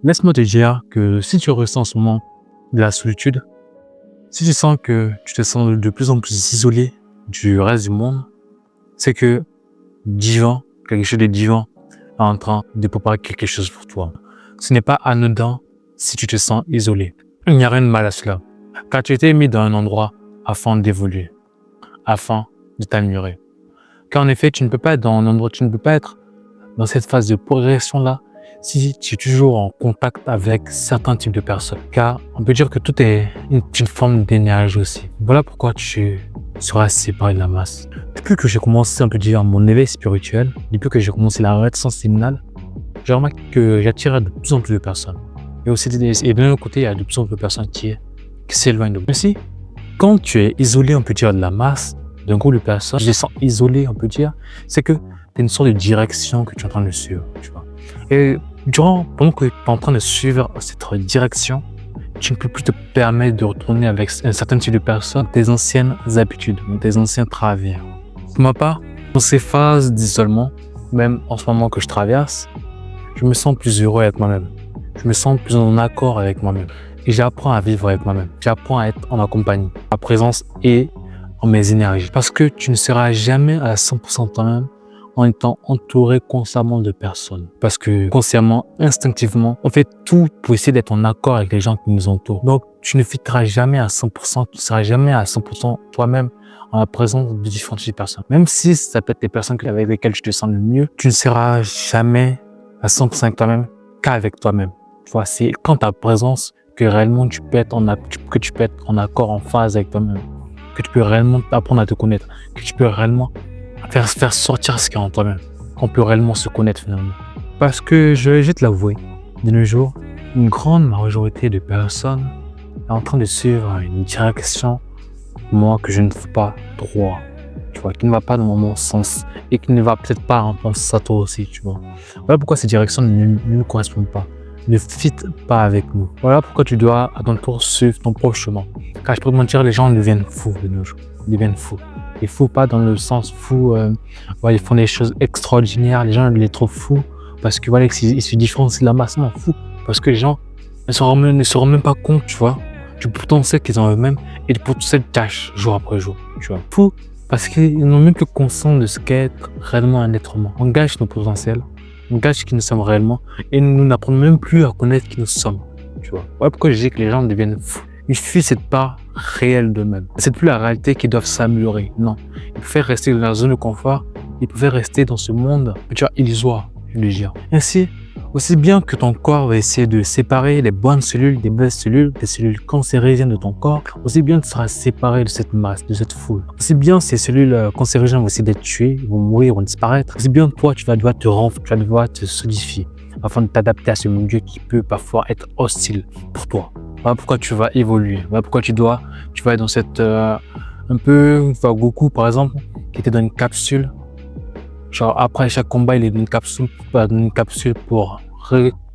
Laisse-moi te dire que si tu ressens en ce moment de la solitude, si tu sens que tu te sens de plus en plus isolé du reste du monde, c'est que divin, quelque chose de divin est en train de préparer quelque chose pour toi. Ce n'est pas anodin si tu te sens isolé. Il n'y a rien de mal à cela, car tu as été mis dans un endroit afin d'évoluer, afin de t'améliorer. Car en effet, tu ne peux pas être dans un endroit, tu ne peux pas être dans cette phase de progression-là si tu es toujours en contact avec certains types de personnes. Car on peut dire que tout est une forme d'énergie aussi. Voilà pourquoi tu seras séparé de la masse. Depuis que j'ai commencé, on peut dire, mon éveil spirituel, depuis que j'ai commencé la réaction séminale, j'ai remarqué que j'attirais de plus en plus de personnes. Et aussi, et de l'autre côté, il y a de plus en plus de personnes qui s'éloignent de moi. Ainsi, quand tu es isolé, on peut dire, de la masse, d'un groupe de personnes, je les sens isolés, on peut dire, c'est que tu as une sorte de direction que tu es en train de suivre, tu vois. Et pendant que tu es en train de suivre cette direction, tu ne peux plus te permettre de retourner avec un certain type de personnes, tes anciennes habitudes, tes anciens travers. Pour ma part, dans ces phases d'isolement, même en ce moment que je traverse, je me sens plus heureux avec moi-même. Je me sens plus en accord avec moi-même. Et j'apprends à vivre avec moi-même. J'apprends à être en ma compagnie, ma présence et en mes énergies. Parce que tu ne seras jamais à 100% toi-même en étant entouré constamment de personnes. Parce que consciemment, instinctivement, on fait tout pour essayer d'être en accord avec les gens qui nous entourent. Donc, tu ne fitteras jamais à 100%, tu ne seras jamais à 100% toi-même en la présence de différentes types de personnes. Même si ça peut être les personnes avec lesquelles tu te sens le mieux, tu ne seras jamais à 100% avec toi-même qu'avec toi-même. Tu vois, c'est quand ta présence que réellement tu peux être en accord, en phase avec toi-même, que tu peux réellement apprendre à te connaître, que tu peux réellement faire sortir ce qu'il y a en toi-même, qu'on peut réellement se connaître finalement. Parce que je vais te l'avouer, de nos jours, une grande majorité de personnes est en train de suivre une direction, moi, que je ne fais pas droit, tu vois, qui ne va pas dans mon sens et qui ne va peut-être pas en penser à toi aussi, tu vois. Voilà pourquoi ces directions ne nous correspondent pas, ne fit pas avec nous. Voilà pourquoi tu dois à ton tour suivre ton propre chemin. Car je peux te mentir, les gens deviennent fous de nos jours, ils deviennent fous. Ils fous pas dans le sens fou, ils font des choses extraordinaires, les gens les trouvent fous parce que voilà, ils se différencient de la masse, non, fou. Parce que les gens ne se rendent même pas compte, tu vois, du potentiel qu'ils ont eux-mêmes et du potentiel tâche jour après jour, tu vois. Fou parce qu'ils n'ont même plus conscience de ce qu'est être réellement un être humain. On gâche nos potentiels, on gâche qui nous sommes réellement et nous n'apprenons même plus à connaître qui nous sommes, tu vois. Voilà pourquoi je dis que les gens deviennent fous. Ils fuient cette part réelle d'eux-mêmes. C'est plus la réalité qu'ils doivent s'améliorer. Non. Ils préfèrent rester dans leur zone de confort. Ils préfèrent rester dans ce monde, tu vois, illusoire, je le dire. Ainsi, aussi bien que ton corps va essayer de séparer les bonnes cellules des mauvaises cellules, des cellules cancérigènes de ton corps, aussi bien tu seras séparé de cette masse, de cette foule. Aussi bien ces cellules cancérigènes vont essayer d'être tuées, vont mourir, vont disparaître. Aussi bien toi, tu vas devoir te solidifier afin de t'adapter à ce milieu qui peut parfois être hostile pour toi. Voilà pourquoi tu vas évoluer. Voilà pourquoi tu vas être dans cette un peu, Goku par exemple, qui était dans une capsule. Genre après chaque combat, il est dans une capsule pour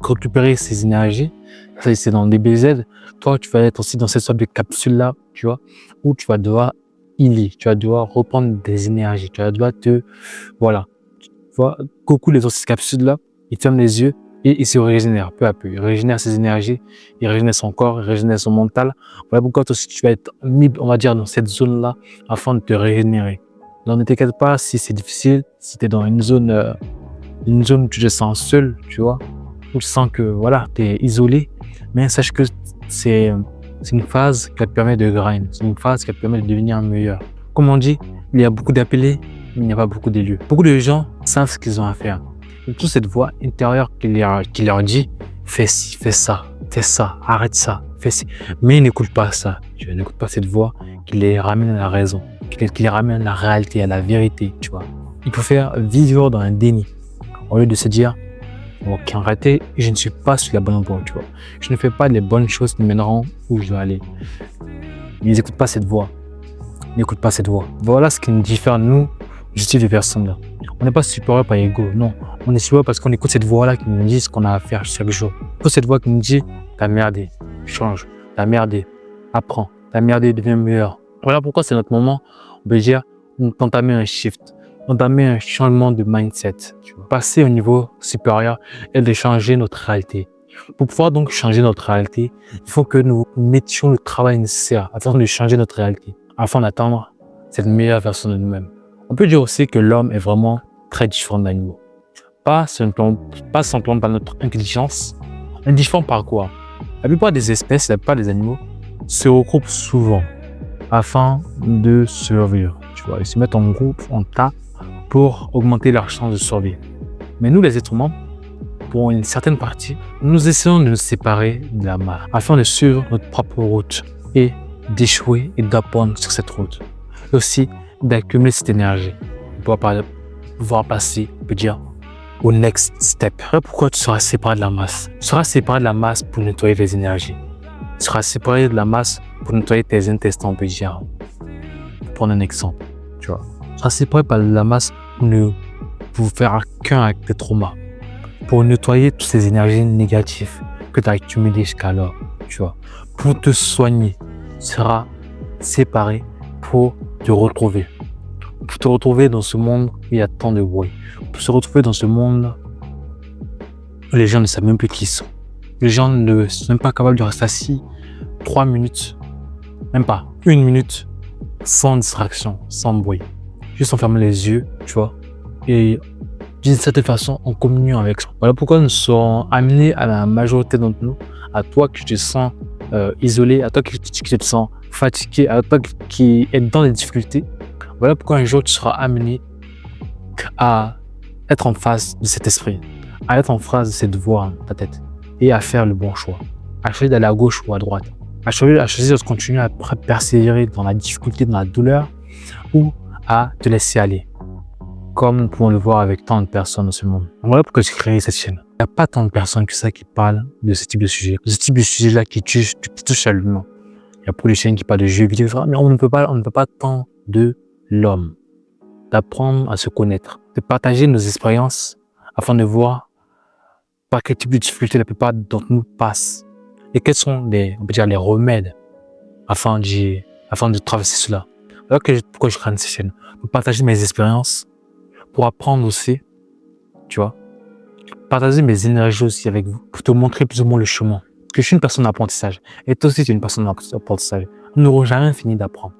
récupérer ses énergies. Ça, c'est dans DBZ. Toi, tu vas être aussi dans cette sorte de capsule là, tu vois, où tu vas devoir healer, tu vas devoir reprendre des énergies, tu vas devoir voilà. Tu vois, Goku, les dans cette capsule là, il ferme les yeux. Et il se régénère peu à peu. Il régénère ses énergies, il régénère son corps, il régénère son mental. Voilà pourquoi toi aussi tu vas être mis, on va dire, dans cette zone-là afin de te régénérer. Donc ne t'inquiète pas si c'est difficile, si tu es dans une zone où tu te sens seul, tu vois, où tu sens que voilà, tu es isolé. Mais sache que c'est une phase qui va te permettre de grind, c'est une phase qui va te permettre de devenir meilleur. Comme on dit, il y a beaucoup d'appelés, mais il n'y a pas beaucoup d'élus. Beaucoup de gens savent ce qu'ils ont à faire. Et toute cette voix intérieure qui leur dit fais ci, fais ça, arrête ça, fais ci. Mais ils n'écoutent pas ça. Tu n'écoutes pas cette voix qui les ramène à la raison, qui les ramène à la réalité, à la vérité, tu vois. Ils préfèrent vivre dans un déni au lieu de se dire ok, en réalité, je ne suis pas sur la bonne voie, tu vois. Je ne fais pas les bonnes choses qui mèneront où je dois aller. Ils n'écoutent pas cette voix. Ils n'écoutent pas cette voix. Voilà ce qui nous diffère, nous, du type de personnes-là. On n'est pas supérieur par ego, non. On est supérieur parce qu'on écoute cette voix-là qui nous dit ce qu'on a à faire chaque jour. Écoute cette voix qui nous dit t'as merdé, change, t'as merdé, apprends, t'as merdé, deviens meilleur. Voilà pourquoi c'est notre moment, on peut dire, d'entamer un shift, d'entamer un changement de mindset, tu vois. Passer au niveau supérieur et de changer notre réalité. Pour pouvoir donc changer notre réalité, il faut que nous mettions le travail nécessaire afin de changer notre réalité, afin d'atteindre cette meilleure version de nous-mêmes. On peut dire aussi que l'homme est vraiment très différent de l'animal. Pas simplement par notre intelligence, mais différent par quoi? La plupart des espèces, la plupart des animaux se regroupent souvent afin de survivre. Tu vois, ils se mettent en groupe, en tas, pour augmenter leur chance de survie. Mais nous, les êtres humains, pour une certaine partie, nous essayons de nous séparer de la masse afin de suivre notre propre route et d'échouer et d'apprendre sur cette route. Et aussi d'accumuler cette énergie pour pouvoir passer, on peut dire, au next step. Pourquoi tu seras séparé de la masse? Tu seras séparé de la masse pour nettoyer les énergies. Tu seras séparé de la masse pour nettoyer tes intestins, on peut dire. Pour prendre un exemple, tu vois. Tu seras séparé par la masse pour faire qu'un avec tes traumas. Pour nettoyer toutes ces énergies négatives que tu as accumulées jusqu'alors, tu vois. Pour te soigner, tu seras séparé pour te retrouver. Pour te retrouver dans ce monde où il y a tant de bruit. Pour se retrouver dans ce monde où les gens ne savent même plus qui ils sont. Les gens ne sont même pas capables de rester assis 3 minutes, même pas 1 minute, sans distraction, sans bruit. Juste en fermant les yeux, tu vois, et d'une certaine façon en communion avec soi. Voilà pourquoi nous sommes amenés à la majorité d'entre nous, à toi qui te sens isolé, à toi qui te sens fatigué, à toi qui est dans des difficultés. Voilà pourquoi un jour tu seras amené à être en face de cet esprit, à être en face de cette voix dans ta tête et à faire le bon choix, à choisir d'aller à gauche ou à droite, à choisir de continuer à persévérer dans la difficulté, dans la douleur ou à te laisser aller. Comme nous pouvons le voir avec tant de personnes dans ce monde. Voilà pourquoi j'ai créé cette chaîne. Il n'y a pas tant de personnes que ça qui parlent de ce type de sujet. Ce type de sujet-là qui touche à l'humain. Il y a beaucoup de chaînes qui parlent de jeux vidéo, mais on ne peut pas tant de l'homme. D'apprendre à se connaître, de partager nos expériences afin de voir par quel type de difficulté la plupart d'entre nous passent et quels sont les remèdes afin de traverser cela. Voilà pourquoi je crée cette chaîne. Pour partager mes expériences, pour apprendre aussi, tu vois, partager mes énergies aussi avec vous, pour te montrer plus ou moins le chemin. Parce que je suis une personne d'apprentissage, et toi aussi tu es une personne d'apprentissage. Nous n'aurons jamais fini d'apprendre.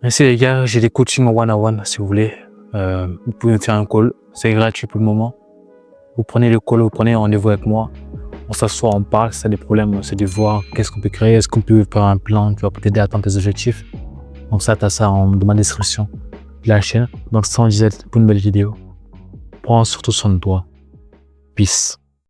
Merci les gars, j'ai des coachings en one-on-one si vous voulez. Vous pouvez me faire un call, c'est gratuit pour le moment. Vous prenez le call, vous prenez un rendez-vous avec moi. On s'assoit, on parle, si tu as des problèmes, c'est de voir qu'est-ce qu'on peut créer, est-ce qu'on peut faire un plan, tu vois, pour t'aider à atteindre tes objectifs. Donc ça, tu as ça dans ma description de la chaîne. Donc sans disette pour une belle vidéo. Prends surtout soin de toi. Peace.